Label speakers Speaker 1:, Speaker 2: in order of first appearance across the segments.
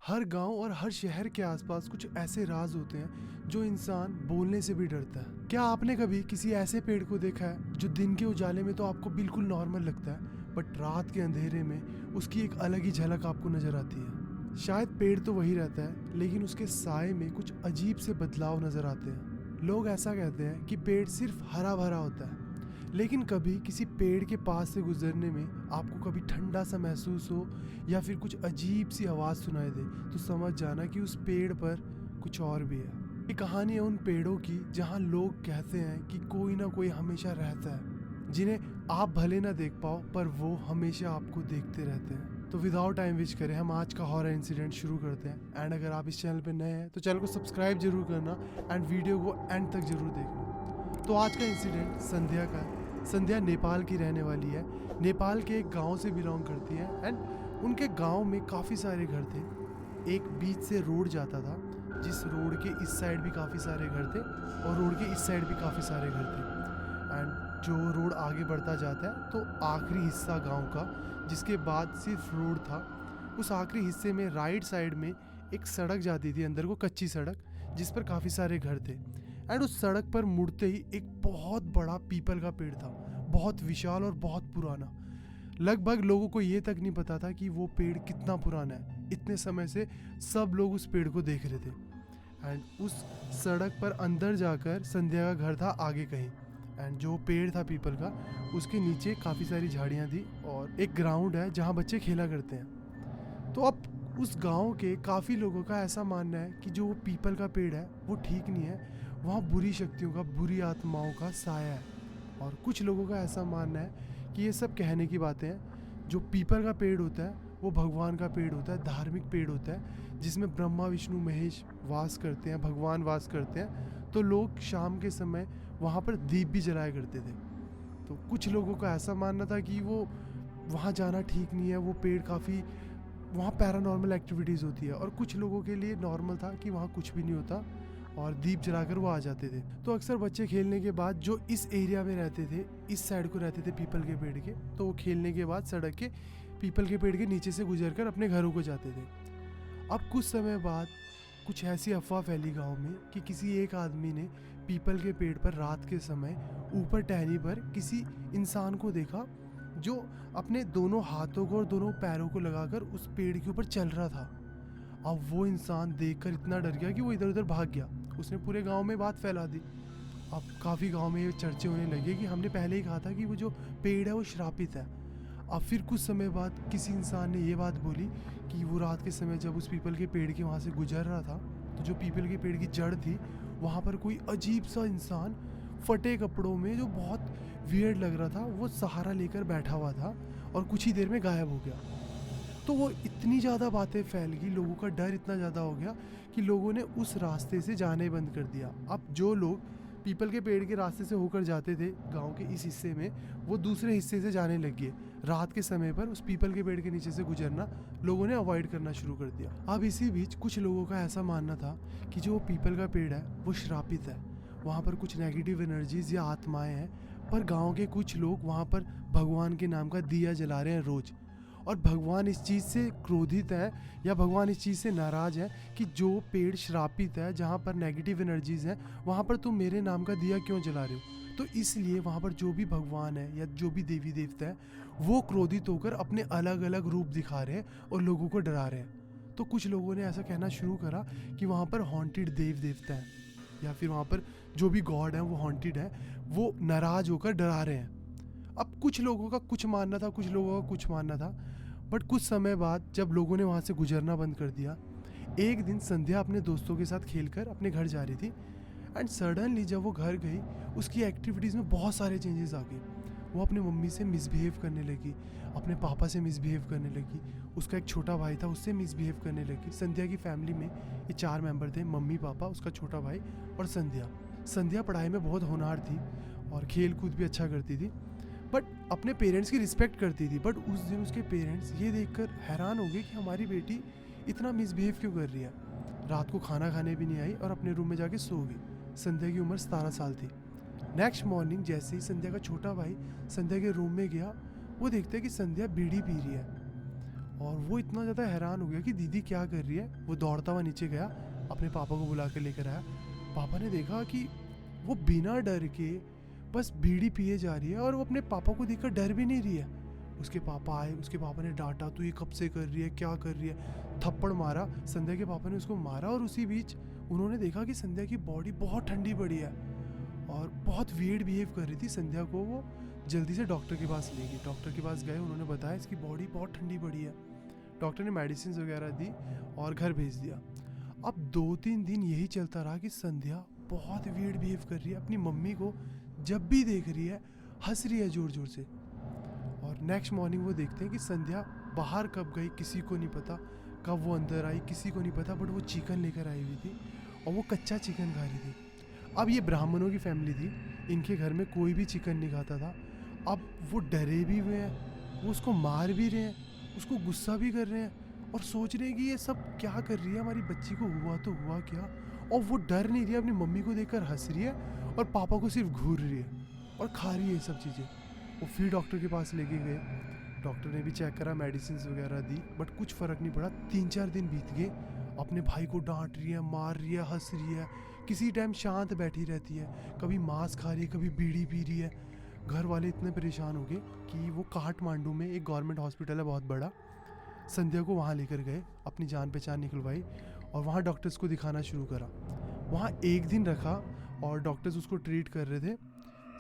Speaker 1: हर गांव और हर शहर के आसपास कुछ ऐसे राज होते हैं जो इंसान बोलने से भी डरता है। क्या आपने कभी किसी ऐसे पेड़ को देखा है जो दिन के उजाले में तो आपको बिल्कुल नॉर्मल लगता है, बट रात के अंधेरे में उसकी एक अलग ही झलक आपको नजर आती है। शायद पेड़ तो वही रहता है, लेकिन उसके साए में कुछ अजीब से बदलाव नजर आते हैं। लोग ऐसा कहते हैं कि पेड़ सिर्फ हरा भरा होता है, लेकिन कभी किसी पेड़ के पास से गुजरने में आपको कभी ठंडा सा महसूस हो या फिर कुछ अजीब सी आवाज़ सुनाई दे, तो समझ जाना कि उस पेड़ पर कुछ और भी है। ये कहानी है उन पेड़ों की जहाँ लोग कहते हैं कि कोई ना कोई हमेशा रहता है, जिन्हें आप भले ना देख पाओ पर वो हमेशा आपको देखते रहते हैं। तो विदाउट टाइम वेस्ट करें, हम आज का हॉरर इंसिडेंट शुरू करते हैं। एंड अगर आप इस चैनल पर नए हैं तो चैनल को सब्सक्राइब जरूर करना एंड वीडियो को एंड तक जरूर देखना। तो आज का इंसिडेंट संध्या का है। संध्या नेपाल की रहने वाली है, नेपाल के एक गांव से बिलोंग करती है एंड उनके गांव में काफ़ी सारे घर थे। एक बीच से रोड जाता था, जिस रोड के इस साइड भी काफ़ी सारे घर थे और रोड के इस साइड भी काफ़ी सारे घर थे। एंड जो रोड आगे बढ़ता जाता है तो आखिरी हिस्सा गांव का, जिसके बाद सिर्फ रोड था, उस आखिरी हिस्से में राइट साइड में एक सड़क जाती थी अंदर को, कच्ची सड़क, जिस पर काफ़ी सारे घर थे। एंड उस सड़क पर मुड़ते ही एक बहुत बड़ा पीपल का पेड़ था, बहुत विशाल और बहुत पुराना। लगभग लोगों को ये तक नहीं पता था कि वो पेड़ कितना पुराना है। इतने समय से सब लोग उस पेड़ को देख रहे थे। एंड उस सड़क पर अंदर जाकर संध्या का घर था आगे कहीं। एंड जो पेड़ था पीपल का, उसके नीचे काफ़ी सारी झाड़ियाँ थी और एक ग्राउंड है जहाँ बच्चे खेला करते हैं। तो अब उस गांव के काफ़ी लोगों का ऐसा मानना है कि जो वो पीपल का पेड़ है वो ठीक नहीं है, वहाँ बुरी शक्तियों का, बुरी आत्माओं का साया है। और कुछ लोगों का ऐसा मानना है कि ये सब कहने की बातें हैं। जो पीपल का पेड़ होता है वो भगवान का पेड़ होता है, धार्मिक पेड़ होता है, जिसमें ब्रह्मा विष्णु महेश वास करते हैं, भगवान वास करते हैं। तो लोग शाम के समय वहाँ पर दीप भी जलाया करते थे। तो कुछ लोगों का ऐसा मानना था कि वो वहाँ जाना ठीक नहीं है, वो पेड़ काफ़ी, वहाँ पैरानॉर्मल एक्टिविटीज़ होती है। और कुछ लोगों के लिए नॉर्मल था कि वहाँ कुछ भी नहीं होता और दीप जलाकर वो आ जाते थे। तो अक्सर बच्चे खेलने के बाद जो इस एरिया में रहते थे, इस साइड को रहते थे पीपल के पेड़ के, तो वो खेलने के बाद सड़क के पीपल के पेड़ के नीचे से गुजरकर अपने घरों को जाते थे। अब कुछ समय बाद कुछ ऐसी अफवाह फैली गांव में कि किसी एक आदमी ने पीपल के पेड़ पर रात के समय ऊपर टहनी पर किसी इंसान को देखा, जो अपने दोनों हाथों को और दोनों पैरों को लगाकर उस पेड़ के ऊपर चल रहा था। अब वो इंसान देखकर इतना डर गया कि वो इधर उधर भाग गया। उसने पूरे गांव में बात फैला दी। अब काफ़ी गांव में ये चर्चे होने लगे कि हमने पहले ही कहा था कि वो जो पेड़ है वो श्रापित है। अब फिर कुछ समय बाद किसी इंसान ने ये बात बोली कि वो रात के समय जब उस पीपल के पेड़ के वहाँ से गुजर रहा था, तो जो पीपल के पेड़ की जड़ थी, वहाँ पर कोई अजीब सा इंसान फटे कपड़ों में, जो बहुत वियर्ड लग रहा था, वो सहारा लेकर बैठा हुआ था और कुछ ही देर में गायब हो गया। तो वो इतनी ज़्यादा बातें फैल गई, लोगों का डर इतना ज़्यादा हो गया कि लोगों ने उस रास्ते से जाने बंद कर दिया। अब जो लोग पीपल के पेड़ के रास्ते से होकर जाते थे गांव के इस हिस्से में, वो दूसरे हिस्से से जाने लग गए। रात के समय पर उस पीपल के पेड़ के नीचे से गुजरना लोगों ने अवॉइड करना शुरू कर दिया। अब इसी बीच कुछ लोगों का ऐसा मानना था कि जो पीपल का पेड़ है वो श्रापित है, वहाँ पर कुछ नेगेटिव एनर्जीज या आत्माएं हैं। पर गाँव के कुछ लोग वहाँ पर भगवान के नाम का दिया जला रहे हैं रोज़, और भगवान इस चीज़ से क्रोधित है या भगवान इस चीज़ से नाराज़ है कि जो पेड़ श्रापित है, जहाँ पर नेगेटिव एनर्जीज़ हैं, वहाँ पर तुम मेरे नाम का दिया क्यों जला रहे हो। तो इसलिए वहाँ पर जो भी भगवान है या जो भी देवी देवता है, वो क्रोधित होकर अपने अलग अलग रूप दिखा रहे हैं और लोगों को डरा रहे हैं। तो कुछ लोगों ने ऐसा कहना शुरू करा कि वहाँ पर हॉन्टेड देव देवता है, या फिर वहाँ पर जो भी गॉड है वो हॉन्टेड है, वो नाराज़ होकर डरा रहे हैं। अब कुछ लोगों का कुछ मानना था, कुछ लोगों का कुछ मानना था। बट कुछ समय बाद जब लोगों ने वहाँ से गुजरना बंद कर दिया, एक दिन संध्या अपने दोस्तों के साथ खेलकर अपने घर जा रही थी। एंड सडनली जब वो घर गई, उसकी एक्टिविटीज़ में बहुत सारे चेंजेस आ गए। वो अपनी मम्मी से मिसबिहेव करने लगी, अपने पापा से मिसबिहेव करने लगी, उसका एक छोटा भाई था उससे मिसबिहेव करने लगी। संध्या की फैमिली में ये 4 मेंबर थे, मम्मी पापा, उसका छोटा भाई और संध्या। संध्या पढ़ाई में बहुत होनहार थी और खेल कूद भी अच्छा करती थी, बट अपने पेरेंट्स की रिस्पेक्ट करती थी। बट उस दिन उसके पेरेंट्स ये देखकर हैरान हो गए कि हमारी बेटी इतना मिसबिहेव क्यों कर रही है। रात को खाना खाने भी नहीं आई और अपने रूम में जाके सो गई। संध्या की उम्र 17 साल थी। नेक्स्ट मॉर्निंग जैसे ही संध्या का छोटा भाई संध्या के रूम में गया, वो देखता है कि संध्या बीड़ी पी रही है और वो इतना ज़्यादा हैरान हो गया कि दीदी क्या कर रही है। वो दौड़ता हुआ नीचे गया, अपने पापा को बुला कर लेकर आया। पापा ने देखा कि वो बिना डर के बस बीड़ी पिए जा रही है और वो अपने पापा को देखकर डर भी नहीं रही है। उसके पापा आए, उसके पापा ने डांटा, तू ये कब से कर रही है, क्या कर रही है, थप्पड़ मारा। संध्या के पापा ने उसको मारा और उसी बीच उन्होंने देखा कि संध्या की बॉडी बहुत ठंडी पड़ी है और बहुत वियर्ड बिहेव कर रही थी। संध्या को वो जल्दी से डॉक्टर के पास ले गई। डॉक्टर के पास गए, उन्होंने बताया इसकी बॉडी बहुत ठंडी पड़ी है। डॉक्टर ने मेडिसिन वगैरह दी और घर भेज दिया। अब 2-3 दिन यही चलता रहा कि संध्या बहुत वियर्ड बिहेव कर रही है, अपनी मम्मी को जब भी देख रही है हंस रही है ज़ोर ज़ोर से। और नेक्स्ट मॉर्निंग वो देखते हैं कि संध्या बाहर कब गई किसी को नहीं पता, कब वो अंदर आई किसी को नहीं पता, बट वो चिकन लेकर आई हुई थी और वो कच्चा चिकन खा रही थी। अब ये ब्राह्मणों की फैमिली थी, इनके घर में कोई भी चिकन नहीं खाता था। अब वो डरे भी हुए हैं, वो उसको मार भी रहे हैं, उसको गुस्सा भी कर रहे हैं और सोच रहे हैं कि ये सब क्या कर रही है, हमारी बच्ची को हुआ तो हुआ क्या। और वो डर नहीं रही है, अपनी मम्मी को देखकर हंस रही है और पापा को सिर्फ घूर रही है और खा रही है ये सब चीज़ें। वो फिर डॉक्टर के पास लेके गए, डॉक्टर ने भी चेक करा, मेडिसिन वगैरह दी, बट कुछ फ़र्क नहीं पड़ा। 3-4 दिन बीत गए, अपने भाई को डांट रही है, मार रही है, हंस रही है, किसी टाइम शांत बैठी रहती है, कभी मांस खा रही है, कभी बीड़ी पी रही है। घर वाले इतने परेशान हो गए कि वो काठमांडू में एक गवर्नमेंट हॉस्पिटल है बहुत बड़ा, संध्या को वहाँ लेकर गए, अपनी जान पहचान निकलवाई और वहाँ डॉक्टर्स को दिखाना शुरू करा। वहाँ 1 दिन रखा और डॉक्टर्स उसको ट्रीट कर रहे थे।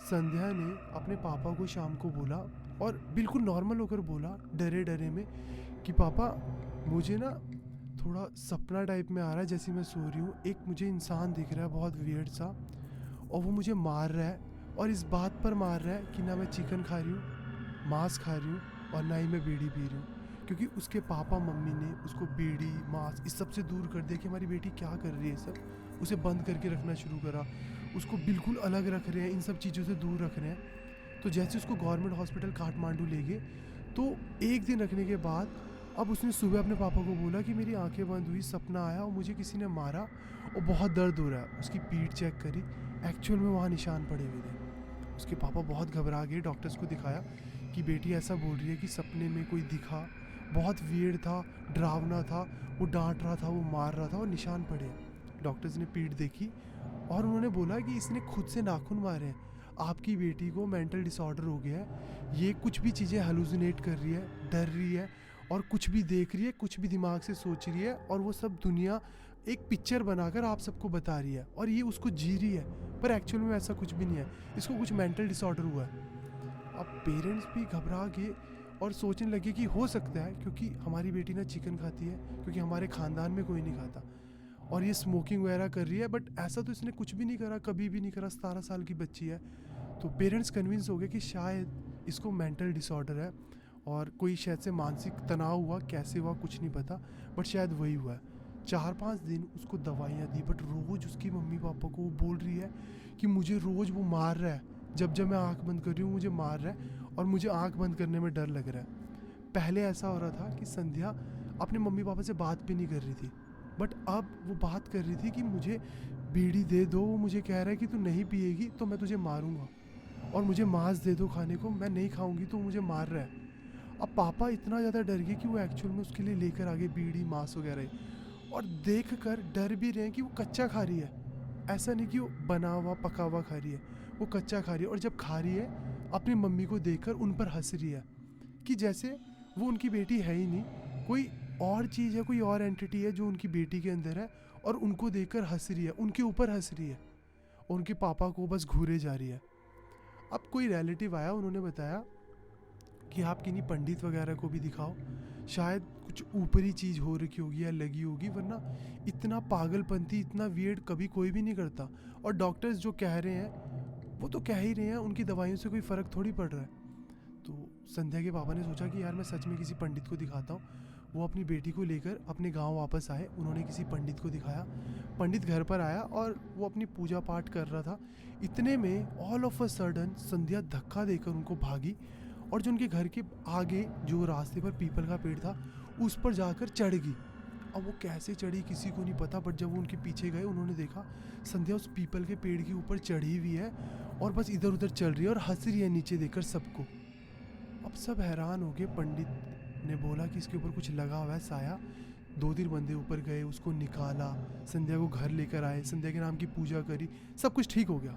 Speaker 1: संध्या ने अपने पापा को शाम को बोला और बिल्कुल नॉर्मल होकर बोला, डरे डरे में, कि पापा मुझे ना थोड़ा सपना टाइप में आ रहा है, जैसे मैं सो रही हूँ, एक मुझे इंसान दिख रहा है बहुत वियर्ड सा और वो मुझे मार रहा है और इस बात पर मार रहा है कि ना मैं चिकन खा रही हूँ, मांस खा रही हूँ और ना ही मैं बीड़ी पी रही हूँ। क्योंकि उसके पापा मम्मी ने उसको बीड़ी मांस इस सब से दूर कर दिया कि हमारी बेटी क्या कर रही है, सब उसे बंद करके रखना शुरू करा, उसको बिल्कुल अलग रख रहे हैं, इन सब चीज़ों से दूर रख रहे हैं। तो जैसे उसको गवर्नमेंट हॉस्पिटल काठमांडू ले गए, तो 1 दिन रखने के बाद अब उसने सुबह अपने पापा को बोला कि मेरी आंखें बंद हुई, सपना आया और मुझे किसी ने मारा और बहुत दर्द हो रहा है। उसकी पीठ चेक करी, एक्चुअल में वहाँ निशान पड़े हुए थे। उसके पापा बहुत घबरा गए, डॉक्टर्स को दिखाया कि बेटी ऐसा बोल रही है कि सपने में कोई दिखा, बहुत वियर्ड था, डरावना था, वो डांट रहा था, वो मार रहा था और निशान पड़े। डॉक्टर्स ने पीठ देखी और उन्होंने बोला कि इसने खुद से नाखून मारे हैं, आपकी बेटी को मेंटल डिसऑर्डर हो गया है, ये कुछ भी चीज़ें हेलुसिनेट कर रही है, डर रही है और कुछ भी देख रही है, कुछ भी दिमाग से सोच रही है और वो सब दुनिया एक पिक्चर बनाकर आप सबको बता रही है और ये उसको जी रही है, पर एक्चुअल में ऐसा कुछ भी नहीं है, इसको कुछ मेंटल डिसऑर्डर हुआ है। अब पेरेंट्स भी घबरा गए और सोचने लगे कि हो सकता है क्योंकि हमारी बेटी ना चिकन खाती है, क्योंकि हमारे ख़ानदान में कोई नहीं खाता और ये स्मोकिंग वगैरह कर रही है, बट ऐसा तो इसने कुछ भी नहीं करा, कभी भी नहीं करा, 17 साल की बच्ची है। तो पेरेंट्स कन्विंस हो गए कि शायद इसको मेंटल डिसऑर्डर है और कोई शायद से मानसिक तनाव हुआ, कैसे हुआ कुछ नहीं पता, बट शायद वही हुआ है। 4-5 दिन उसको दवाइयाँ दी, बट रोज़ उसकी मम्मी पापा को वो बोल रही है कि मुझे रोज़ वो मार रहा है, जब मैं आँख बंद कर रही हूँ मुझे मार रहा है और मुझे आँख बंद करने में डर लग रहा है। पहले ऐसा हो रहा था कि संध्या अपने मम्मी पापा से बात भी नहीं कर रही थी, बट अब वो बात कर रही थी कि मुझे बीड़ी दे दो, वो मुझे कह रहा है कि तू नहीं पिएगी तो मैं तुझे मारूंगा, और मुझे मांस दे दो खाने को, मैं नहीं खाऊंगी तो मुझे मार रहा है। अब पापा इतना ज़्यादा डर गए कि वो एक्चुअल में उसके लिए लेकर आ गए बीड़ी मांस वगैरह, और देख कर डर भी रहे हैं कि वो कच्चा खा रही है, ऐसा नहीं कि वो बना हुआ पका हुआ खा रही है, वो कच्चा खा रही है। और जब खा रही है अपनी मम्मी को देखकर उन पर हंस रही है कि जैसे वो उनकी बेटी है ही नहीं, कोई और चीज़ है, कोई और एंटिटी है जो उनकी बेटी के अंदर है और उनको देखकर हंस रही है, उनके ऊपर हंस रही है और उनके पापा को बस घूरे जा रही है। अब कोई रिलेटिव आया, उन्होंने बताया कि आप किन्हीं पंडित वगैरह को भी दिखाओ, शायद कुछ ऊपरी चीज़ हो रखी होगी या लगी होगी, वरना इतना पागलपंती, इतना वियर्ड कभी कोई भी नहीं करता। और डॉक्टर्स जो कह रहे हैं वो तो कह ही रहे हैं, उनकी दवाइयों से कोई फ़र्क थोड़ी पड़ रहा है। तो संध्या के पापा ने सोचा कि यार मैं सच में किसी पंडित को दिखाता हूँ। वो अपनी बेटी को लेकर अपने गांव वापस आए, उन्होंने किसी पंडित को दिखाया, पंडित घर पर आया और वो अपनी पूजा पाठ कर रहा था। इतने में ऑल ऑफ अ सडन संध्या धक्का देकर उनको भागी और जो उनके घर के आगे जो रास्ते पर पीपल का पेड़ था उस पर जाकर चढ़ गई। अब वो कैसे चढ़ी किसी को नहीं पता, बट जब वो उनके पीछे गए उन्होंने देखा संध्या उस पीपल के पेड़ के ऊपर चढ़ी हुई है और बस इधर उधर चल रही है और हंस रही है नीचे देखकर सबको। अब सब हैरान हो गए, पंडित ने बोला कि इसके ऊपर कुछ लगा हुआ है साया। 2-3 बंदे ऊपर गए, उसको निकाला, संध्या को घर लेकर आए, संध्या के नाम की पूजा करी, सब कुछ ठीक हो गया।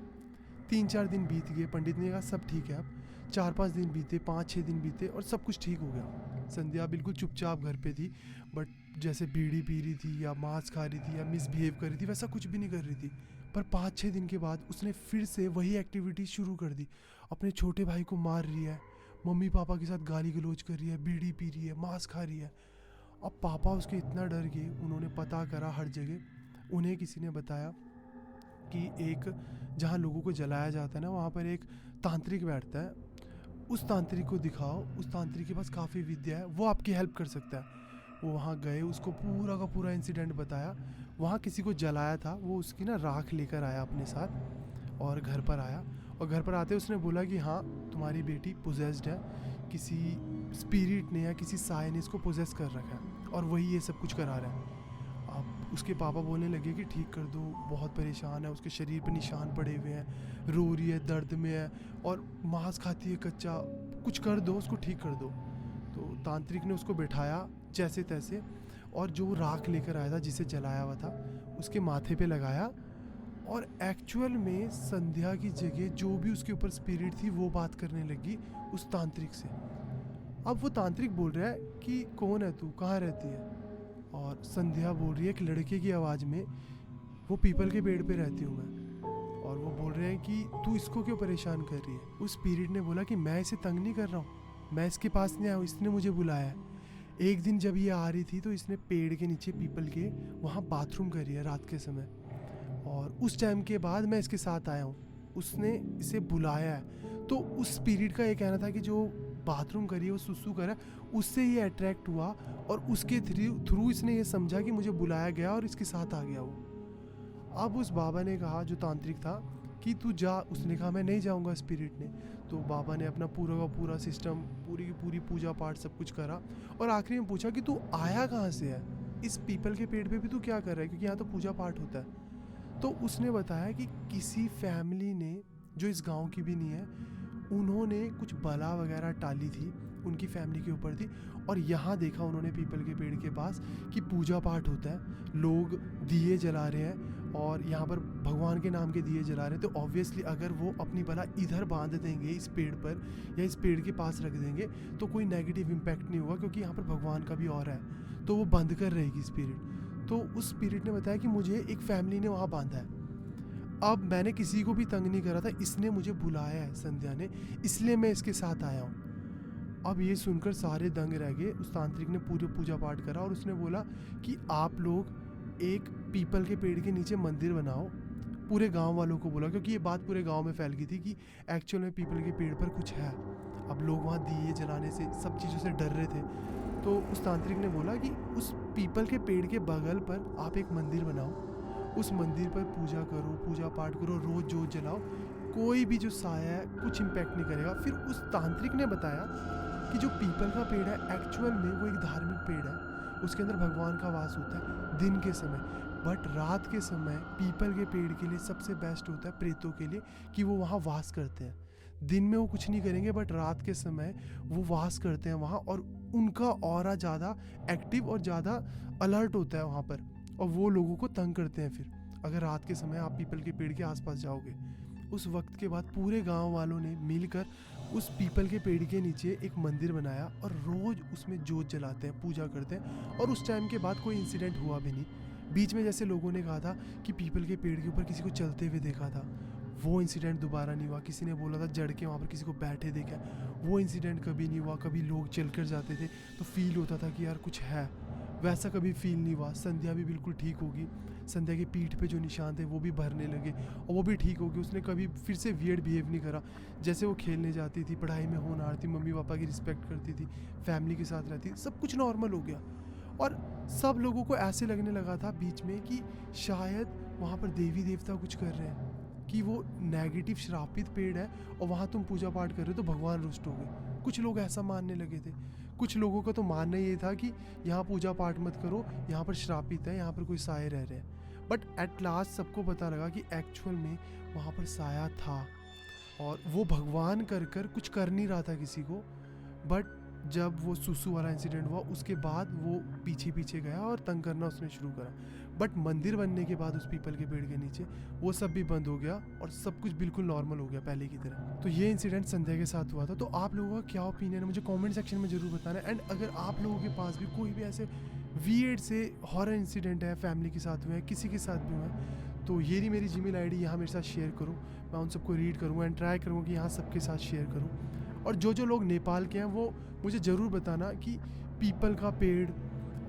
Speaker 1: 3-4 दिन बीत गए, पंडित ने कहा सब ठीक है। अब 4-5 दिन बीते, 5-6 दिन बीते और सब कुछ ठीक हो गया। संध्या बिल्कुल चुपचाप घर पे थी, बट जैसे बीड़ी पी रही थी या मांस खा रही थी या मिसबिहेव कर रही थी वैसा कुछ भी नहीं कर रही थी। पर 5-6 दिन के बाद उसने फिर से वही एक्टिविटी शुरू कर दी। अपने छोटे भाई को मार रही है, मम्मी पापा के साथ गाली गलौज कर रही है, बीड़ी पी रही है, मांस खा रही है। अब पापा उसके इतना डर गए, उन्होंने पता करा हर जगह। उन्हें किसी ने बताया कि एक जहाँ लोगों को जलाया जाता है ना, वहाँ पर एक तांत्रिक बैठता है, उस तांत्रिक को दिखाओ, उस तांत्रिक के पास काफ़ी विद्या है, वो आपकी हेल्प कर सकता है। वो वहाँ गए, उसको पूरा का पूरा इंसिडेंट बताया। वहाँ किसी को जलाया था, वो उसकी ना राख लेकर आया अपने साथ और घर पर आया। और घर पर आते उसने बोला कि हाँ तुम्हारी बेटी पोजेस्ड है, किसी स्पिरिट ने या किसी साय ने इसको पोजेस कर रखा है और वही ये सब कुछ करा रहा है। अब उसके पापा बोलने लगे कि ठीक कर दो, बहुत परेशान है, उसके शरीर पर निशान पड़े हुए हैं, रो रही है, दर्द में है और मांस खाती है कच्चा, कुछ कर दो, उसको ठीक कर दो। तो तांत्रिक ने उसको बैठाया जैसे तैसे और जो राख लेकर आया था जिसे जलाया हुआ था उसके माथे पे लगाया और एक्चुअल में संध्या की जगह जो भी उसके ऊपर स्पिरिट थी वो बात करने लगी उस तांत्रिक से। अब वो तांत्रिक बोल रहा है कि कौन है तू, कहाँ रहती है? और संध्या बोल रही है एक लड़के की आवाज़ में, वो पीपल के पेड़ पे रहती हूँ मैं। और वो बोल रहे हैं कि तू इसको क्यों परेशान कर रही है? उस स्पिरिट ने बोला कि मैं इसे तंग नहीं कर रहा हूँ, मैं इसके पास नहीं आया हूँ, इसने मुझे बुलाया है। एक दिन जब ये आ रही थी तो इसने पेड़ के नीचे पीपल के वहाँ बाथरूम करी है रात के समय, और उस टाइम के बाद मैं इसके साथ आया हूँ, उसने इसे बुलाया है। तो उस स्पिरिट का ये कहना था कि जो बाथरूम करी है, वो सुसु करा, उससे ये अट्रैक्ट हुआ और उसके थ्रू इसने ये समझा कि मुझे बुलाया गया और इसके साथ आ गया वो। अब उस बाबा ने कहा, जो तांत्रिक था, कि तू जा। उसने कहा मैं नहीं जाऊंगा स्पिरिट ने। तो बाबा ने अपना पूरा का पूरा सिस्टम, पूरी की पूरी पूजा पाठ सब कुछ करा और आखिरी में पूछा कि तू आया कहाँ से है, इस पीपल के पेड़ पे भी तू क्या कर रहा है, क्योंकि यहाँ तो पूजा पाठ होता है। तो उसने बताया कि किसी फैमिली ने, जो इस गांव की भी नहीं है, उन्होंने कुछ बला वगैरह टाली थी, उनकी फैमिली के ऊपर थी, और यहाँ देखा उन्होंने पीपल के पेड़ के पास कि पूजा पाठ होता है, लोग दिए जला रहे हैं और यहाँ पर भगवान के नाम के दिए जला रहे हैं। तो ऑब्वियसली अगर वो अपनी बला इधर बांध देंगे इस पेड़ पर या इस पेड़ के पास रख देंगे तो कोई नेगेटिव इम्पैक्ट नहीं होगा, क्योंकि यहाँ पर भगवान का भी और है, तो वो बंद कर रहेगी स्पिरिट। तो उस स्पिरिट ने बताया कि मुझे एक फैमिली ने वहाँ बांधा है, अब मैंने किसी को भी तंग नहीं करा था, इसने मुझे बुलाया है संध्या ने, इसलिए मैं इसके साथ आया हूँ। अब ये सुनकर सारे दंग रह गए। उस तांत्रिक ने पूरे पूजा पाठ करा और उसने बोला कि आप लोग एक पीपल के पेड़ के नीचे मंदिर बनाओ। पूरे गांव वालों को बोला, क्योंकि ये बात पूरे गांव में फैल गई थी कि एक्चुअल में पीपल के पेड़ पर कुछ है। अब लोग वहाँ दिए जलाने से, सब चीज़ों से डर रहे थे। तो उस तांत्रिक ने बोला कि उस पीपल के पेड़ के बगल पर आप एक मंदिर बनाओ, उस मंदिर पर पूजा करो, पूजा पाठ करो, रोज़ जोत जलाओ, कोई भी जो साया है कुछ इम्पैक्ट नहीं करेगा। फिर उस तांत्रिक ने बताया कि जो पीपल का पेड़ है एक्चुअल में वो एक धार्मिक पेड़ है, उसके अंदर भगवान का वास होता है दिन के समय, बट रात के समय पीपल के पेड़ के लिए सबसे बेस्ट होता है प्रेतों के लिए कि वो वहाँ वास करते हैं। दिन में वो कुछ नहीं करेंगे, बट रात के समय वो वास करते हैं वहाँ, और उनका ऑरा ज़्यादा एक्टिव और ज़्यादा अलर्ट होता है वहाँ पर, और वो लोगों को तंग करते हैं। फिर अगर रात के समय आप पीपल के पेड़ के आसपास जाओगे, उस वक्त के बाद पूरे गांव वालों ने मिलकर उस पीपल के पेड़ के नीचे एक मंदिर बनाया और रोज़ उसमें जोत जलाते हैं, पूजा करते हैं। और उस टाइम के बाद कोई इंसिडेंट हुआ भी नहीं। बीच में जैसे लोगों ने कहा था कि पीपल के पेड़ के ऊपर किसी को चलते हुए देखा था, वो इंसिडेंट दोबारा नहीं हुआ। किसी ने बोला था जड़ के वहाँ पर किसी को बैठे देखा, वो इंसिडेंट कभी नहीं हुआ। कभी लोग चल कर जाते थे तो फील होता था कि यार कुछ है, वैसा कभी फील नहीं हुआ। संध्या भी बिल्कुल ठीक होगी, संध्या की पीठ पे जो निशान थे वो भी भरने लगे और वो भी ठीक होगी। उसने कभी फिर से वियर्ड बिहेव नहीं करा। जैसे वो खेलने जाती थी, पढ़ाई में होनहार थी, मम्मी पापा की रिस्पेक्ट करती थी, फैमिली के साथ रहती, सब कुछ नॉर्मल हो गया। और सब लोगों को ऐसे लगने लगा था बीच में कि शायद वहाँ पर देवी देवता कुछ कर रहे हैं, कि वो नेगेटिव श्रापित पेड़ है और वहाँ तुम पूजा पाठ कर रहे हो तो भगवान रुष्ट हो गए। कुछ लोग ऐसा मानने लगे थे। कुछ लोगों का तो मानना ये था कि यहाँ पूजा पाठ मत करो, यहाँ पर श्रापित है, यहाँ पर कोई साए रह रहे हैं। बट एट लास्ट सबको पता लगा कि एक्चुअल में वहाँ पर साया था और वो भगवान कर कुछ कर नहीं रहा था किसी को, बट जब वो सुसु वाला इंसिडेंट हुआ उसके बाद वो पीछे पीछे गया और तंग करना उसने शुरू करा। बट मंदिर बनने के बाद उस पीपल के पेड़ के नीचे वो सब भी बंद हो गया और सब कुछ बिल्कुल नॉर्मल हो गया पहले की तरह। तो ये इंसिडेंट संध्या के साथ हुआ था। तो आप लोगों का क्या ओपिनियन है मुझे कमेंट सेक्शन में ज़रूर बताना। एंड अगर आप लोगों के पास भी कोई भी ऐसे वियर्ड से हॉरर इंसिडेंट है, फैमिली के साथ हुए हैं, किसी के साथ भी हुए हैं, तो ये रही मेरी जीमेल आईडी, यहाँ मेरे साथ शेयर करो। मैं उन सबको रीड करूँगा एंड ट्राई करूँगा कि यहाँ सबके साथ शेयर करूँ। और जो लोग नेपाल के हैं वो मुझे ज़रूर बताना कि पीपल का पेड़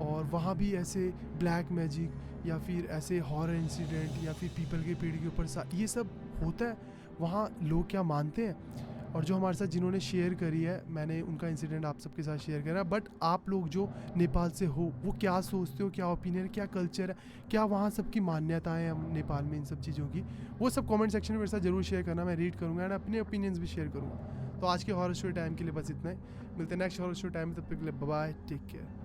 Speaker 1: और वहाँ भी ऐसे ब्लैक मैजिक या फिर ऐसे हॉरर इंसिडेंट या फिर पीपल के पेड़ के ऊपर ये सब होता है, वहाँ लोग क्या मानते हैं। और जो हमारे साथ जिन्होंने शेयर करी है, मैंने उनका इंसिडेंट आप सबके साथ शेयर करा। बट आप लोग जो नेपाल से हो वो क्या सोचते हो, क्या ओपिनियन है, क्या कल्चर है, क्या वहाँ सबकी मान्यताएं हैं नेपाल में इन सब चीज़ों की, वो सब कमेंट सेक्शन में मेरे साथ ज़रूर शेयर करना। मैं रीड करूँगा एंड अपने ओपिनियंस भी शेयर करूँगा। तो आज के हॉरर स्टोरी टाइम के लिए बस इतना ही। मिलते हैं नेक्स्ट हॉरर स्टोरी टाइम में, तब तक के लिए बाय, टेक केयर।